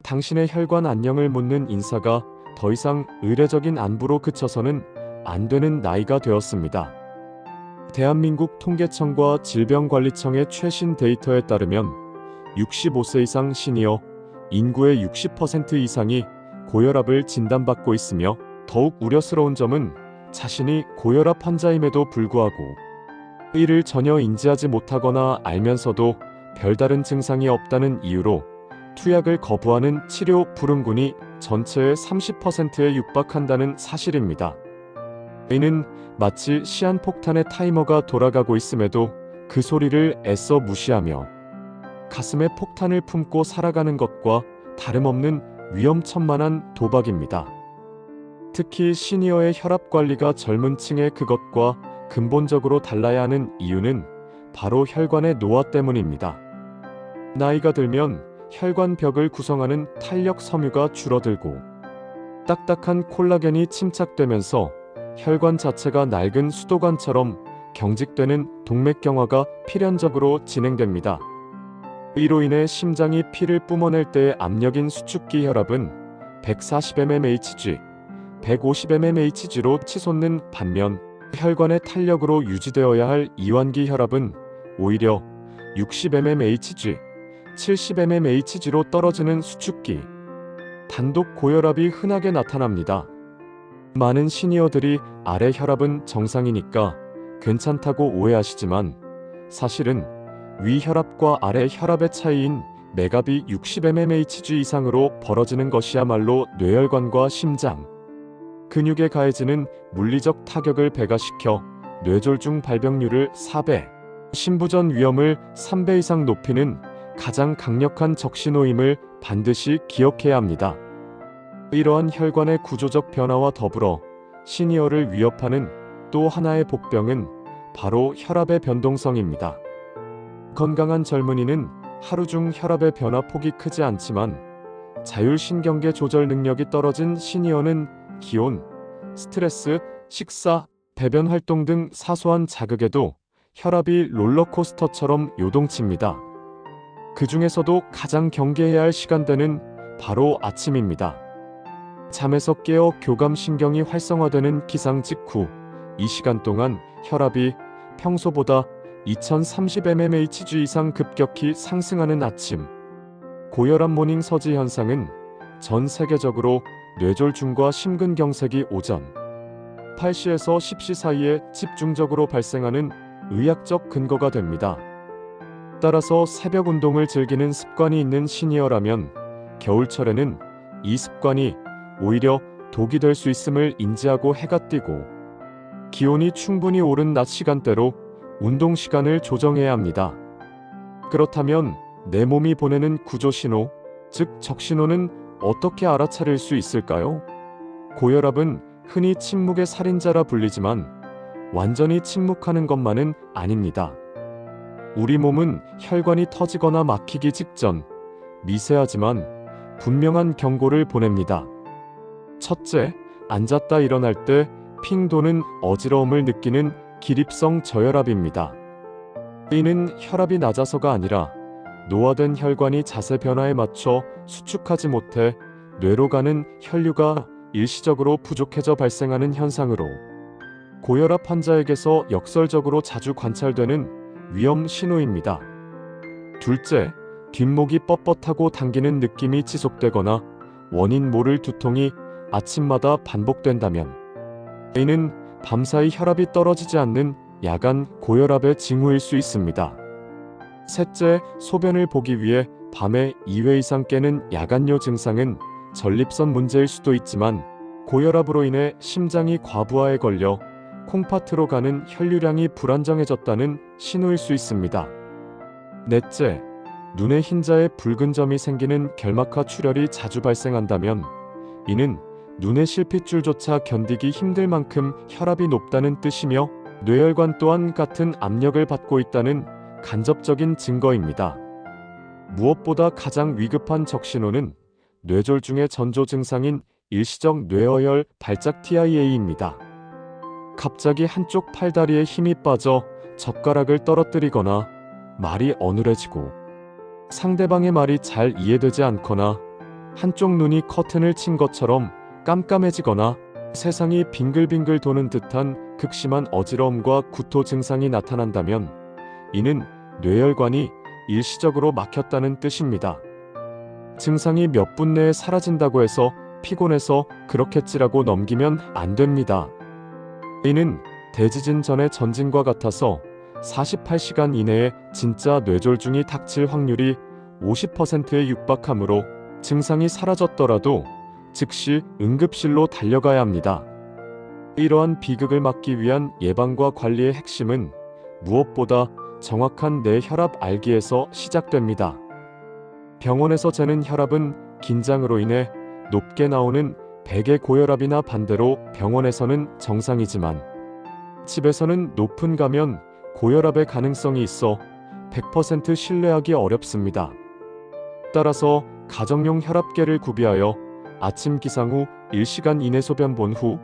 당신의 혈관 안녕을 묻는 인사가 더 이상 의례적인 안부로 그쳐서는 안 되는 나이가 되었습니다. 대한민국 통계청과 질병관리청의 최신 데이터에 따르면 65세 이상 시니어 인구의 60% 이상이 고혈압을 진단받고 있으며, 더욱 우려스러운 점은 자신이 고혈압 환자임에도 불구하고 이를 전혀 인지하지 못하거나 알면서도 별다른 증상이 없다는 이유로 투약을 거부하는 치료 불응군이 전체의 30%에 육박한다는 사실입니다. 이는 마치 시한폭탄의 타이머가 돌아가고 있음에도 그 소리를 애써 무시하며 가슴에 폭탄을 품고 살아가는 것과 다름없는 위험천만한 도박입니다. 특히 시니어의 혈압 관리가 젊은 층의 그것과 근본적으로 달라야 하는 이유는 바로 혈관의 노화 때문입니다. 나이가 들면 혈관벽을 구성하는 탄력 섬유가 줄어들고 딱딱한 콜라겐이 침착되면서 혈관 자체가 낡은 수도관처럼 경직되는 동맥경화가 필연적으로 진행됩니다. 이로 인해 심장이 피를 뿜어낼 때의 압력인 수축기 혈압은 140mmHg, 150mmHg로 치솟는 반면 혈관의 탄력으로 유지되어야 할 이완기 혈압은 오히려 60mmHg, 70mmHg로 떨어지는 수축기, 단독 고혈압이 흔하게 나타납니다. 많은 시니어들이 아래 혈압은 정상이니까 괜찮다고 오해하시지만, 사실은 위 혈압과 아래 혈압의 차이인 맥압이 60mmHg 이상으로 벌어지는 것이야말로 뇌혈관과 심장, 근육에 가해지는 물리적 타격을 배가시켜 뇌졸중 발병률을 4배, 심부전 위험을 3배 이상 높이는 가장 강력한 적신호임을 반드시 기억해야 합니다. 이러한 혈관의 구조적 변화와 더불어 시니어를 위협하는 또 하나의 복병은 바로 혈압의 변동성입니다. 건강한 젊은이는 하루 중 혈압의 변화폭이 크지 않지만, 자율신경계 조절 능력이 떨어진 시니어는 기온, 스트레스, 식사, 배변 활동 등 사소한 자극에도 혈압이 롤러코스터처럼 요동칩니다. 그 중에서도 가장 경계해야 할 시간대는 바로 아침입니다. 잠에서 깨어 교감신경이 활성화되는 기상 직후 이 시간 동안 혈압이 평소보다 2030mmHg 이상 급격히 상승하는 아침. 고혈압 모닝 서지 현상은 전 세계적으로 뇌졸중과 심근경색이 오전 8시에서 10시 사이에 집중적으로 발생하는 의학적 근거가 됩니다. 따라서 새벽 운동을 즐기는 습관이 있는 시니어라면 겨울철에는 이 습관이 오히려 독이 될 수 있음을 인지하고 해가 뜨고 기온이 충분히 오른 낮 시간대로 운동 시간을 조정해야 합니다. 그렇다면 내 몸이 보내는 구조신호, 즉 적신호는 어떻게 알아차릴 수 있을까요? 고혈압은 흔히 침묵의 살인자라 불리지만 완전히 침묵하는 것만은 아닙니다. 우리 몸은 혈관이 터지거나 막히기 직전 미세하지만 분명한 경고를 보냅니다. 첫째, 앉았다 일어날 때 핑 도는 어지러움을 느끼는 기립성 저혈압입니다. 이는 혈압이 낮아서가 아니라 노화된 혈관이 자세 변화에 맞춰 수축하지 못해 뇌로 가는 혈류가 일시적으로 부족해져 발생하는 현상으로 고혈압 환자에게서 역설적으로 자주 관찰되는 위험 신호입니다. 둘째, 뒷목이 뻣뻣하고 당기는 느낌이 지속되거나 원인 모를 두통이 아침마다 반복된다면 이는 밤사이 혈압이 떨어지지 않는 야간 고혈압의 징후일 수 있습니다. 셋째, 소변을 보기 위해 밤에 2회 이상 깨는 야간요 증상은 전립선 문제일 수도 있지만 고혈압으로 인해 심장이 과부하에 걸려 콩팥으로 가는 혈류량이 불안정해졌다는 신호일 수 있습니다. 넷째, 눈의 흰자에 붉은 점이 생기는 결막화 출혈이 자주 발생한다면 이는 눈의 실핏줄조차 견디기 힘들 만큼 혈압이 높다는 뜻이며 뇌혈관 또한 같은 압력을 받고 있다는 간접적인 증거입니다. 무엇보다 가장 위급한 적신호는 뇌졸중의 전조 증상인 일시적 뇌어혈 발작 TIA입니다. 갑자기 한쪽 팔다리에 힘이 빠져 젓가락을 떨어뜨리거나 말이 어눌해지고 상대방의 말이 잘 이해되지 않거나 한쪽 눈이 커튼을 친 것처럼 깜깜해지거나 세상이 빙글빙글 도는 듯한 극심한 어지러움과 구토 증상이 나타난다면 이는 뇌혈관이 일시적으로 막혔다는 뜻입니다. 증상이 몇 분 내에 사라진다고 해서 피곤해서 그렇겠지라고 넘기면 안 됩니다. 이는 대지진 전의 전진과 같아서 48시간 이내에 진짜 뇌졸중이 닥칠 확률이 50%에 육박하므로 증상이 사라졌더라도 즉시 응급실로 달려가야 합니다. 이러한 비극을 막기 위한 예방과 관리의 핵심은 무엇보다 정확한 내 혈압 알기에서 시작됩니다. 병원에서 재는 혈압은 긴장으로 인해 높게 나오는 백의 고혈압이나 반대로 병원에서는 정상이지만 집에서는 높은 가면 고혈압의 가능성이 있어 100% 신뢰하기 어렵습니다. 따라서 가정용 혈압계를 구비하여 아침 기상 후 1시간 이내 소변 본 후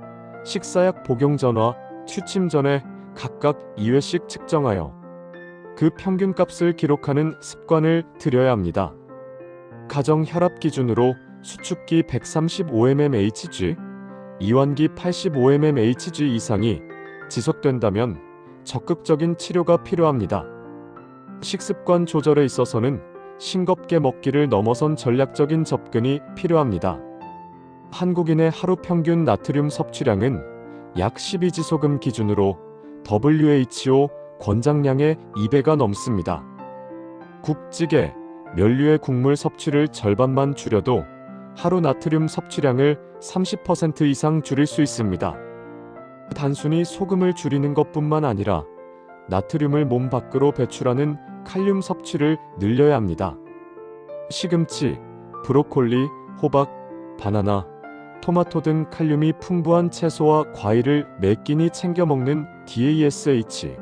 식사약 복용 전과 취침 전에 각각 2회씩 측정하여 그 평균값을 기록하는 습관을 들여야 합니다. 가정 혈압 기준으로 수축기 135mmHg, 이완기 85mmHg 이상이 지속된다면 적극적인 치료가 필요합니다. 식습관 조절에 있어서는 싱겁게 먹기를 넘어선 전략적인 접근이 필요합니다. 한국인의 하루 평균 나트륨 섭취량은 약 12지소금 기준으로 WHO 권장량의 2배가 넘습니다. 국찌개, 면류의 국물 섭취를 절반만 줄여도 하루 나트륨 섭취량을 30% 이상 줄일 수 있습니다. 단순히 소금을 줄이는 것뿐만 아니라 나트륨을 몸 밖으로 배출하는 칼륨 섭취를 늘려야 합니다. 시금치, 브로콜리, 호박, 바나나, 토마토 등 칼륨이 풍부한 채소와 과일을 매 끼니 챙겨 먹는 DASH.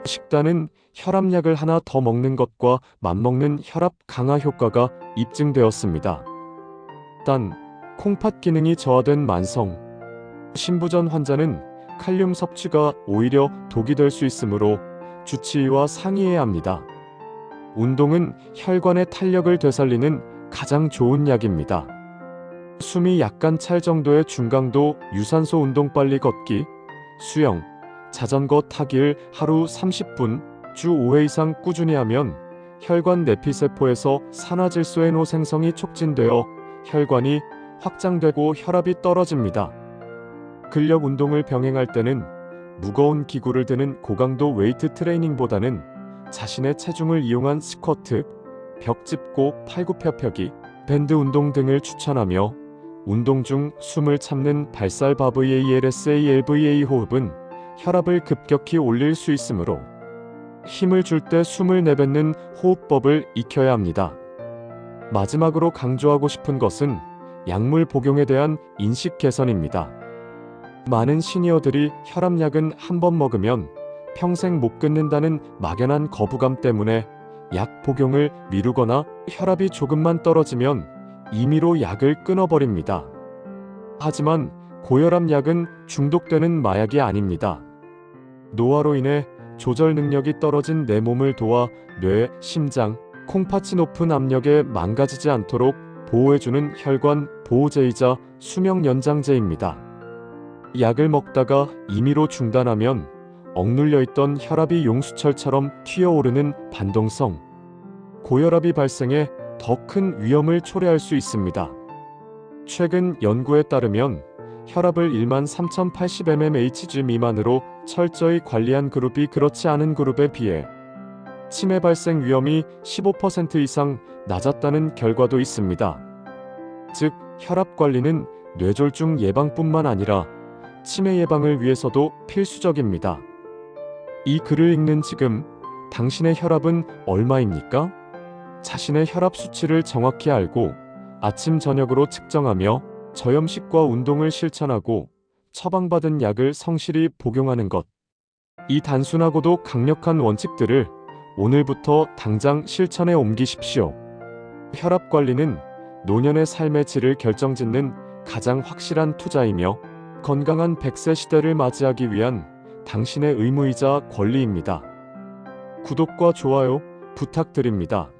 식단은 혈압약을 하나 더 먹는 것과 맞먹는 혈압 강화 효과가 입증되었습니다. 단, 콩팥 기능이 저하된 만성 신부전 환자는 칼륨 섭취가 오히려 독이 될 수 있으므로 주치의와 상의해야 합니다. 운동은 혈관의 탄력을 되살리는 가장 좋은 약입니다. 숨이 약간 찰 정도의 중강도 유산소 운동 빨리 걷기, 수영, 자전거 타기를 하루 30분, 주 5회 이상 꾸준히 하면 혈관 내피세포에서 산화질소의 생성이 촉진되어 혈관이 확장되고 혈압이 떨어집니다. 근력 운동을 병행할 때는 무거운 기구를 드는 고강도 웨이트 트레이닝보다는 자신의 체중을 이용한 스쿼트, 벽 짚고 팔굽혀펴기, 밴드 운동 등을 추천하며 운동 중 숨을 참는 발살 VALSA 호흡은 혈압을 급격히 올릴 수 있으므로 힘을 줄 때 숨을 내뱉는 호흡법을 익혀야 합니다. 마지막으로 강조하고 싶은 것은 약물 복용에 대한 인식 개선입니다. 많은 시니어들이 혈압약은 한 번 먹으면 평생 못 끊는다는 막연한 거부감 때문에 약 복용을 미루거나 혈압이 조금만 떨어지면 임의로 약을 끊어버립니다. 하지만 고혈압 약은 중독되는 마약이 아닙니다. 노화로 인해 조절 능력이 떨어진 내 몸을 도와 뇌, 심장, 콩팥이 높은 압력에 망가지지 않도록 보호해주는 혈관 보호제이자 수명 연장제입니다. 약을 먹다가 임의로 중단하면 억눌려 있던 혈압이 용수철처럼 튀어오르는 반동성 고혈압이 발생해 더 큰 위험을 초래할 수 있습니다. 최근 연구에 따르면 혈압을 13,080mmHg 미만으로 철저히 관리한 그룹이 그렇지 않은 그룹에 비해 치매 발생 위험이 15% 이상 낮았다는 결과도 있습니다. 즉, 혈압 관리는 뇌졸중 예방뿐만 아니라 치매 예방을 위해서도 필수적입니다. 이 글을 읽는 지금 당신의 혈압은 얼마입니까? 자신의 혈압 수치를 정확히 알고 아침 저녁으로 측정하며 저염식과 운동을 실천하고 처방받은 약을 성실히 복용하는 것. 이 단순하고도 강력한 원칙들을 오늘부터 당장 실천에 옮기십시오. 혈압 관리는 노년의 삶의 질을 결정짓는 가장 확실한 투자이며 건강한 100세 시대를 맞이하기 위한 당신의 의무이자 권리입니다. 구독과 좋아요 부탁드립니다.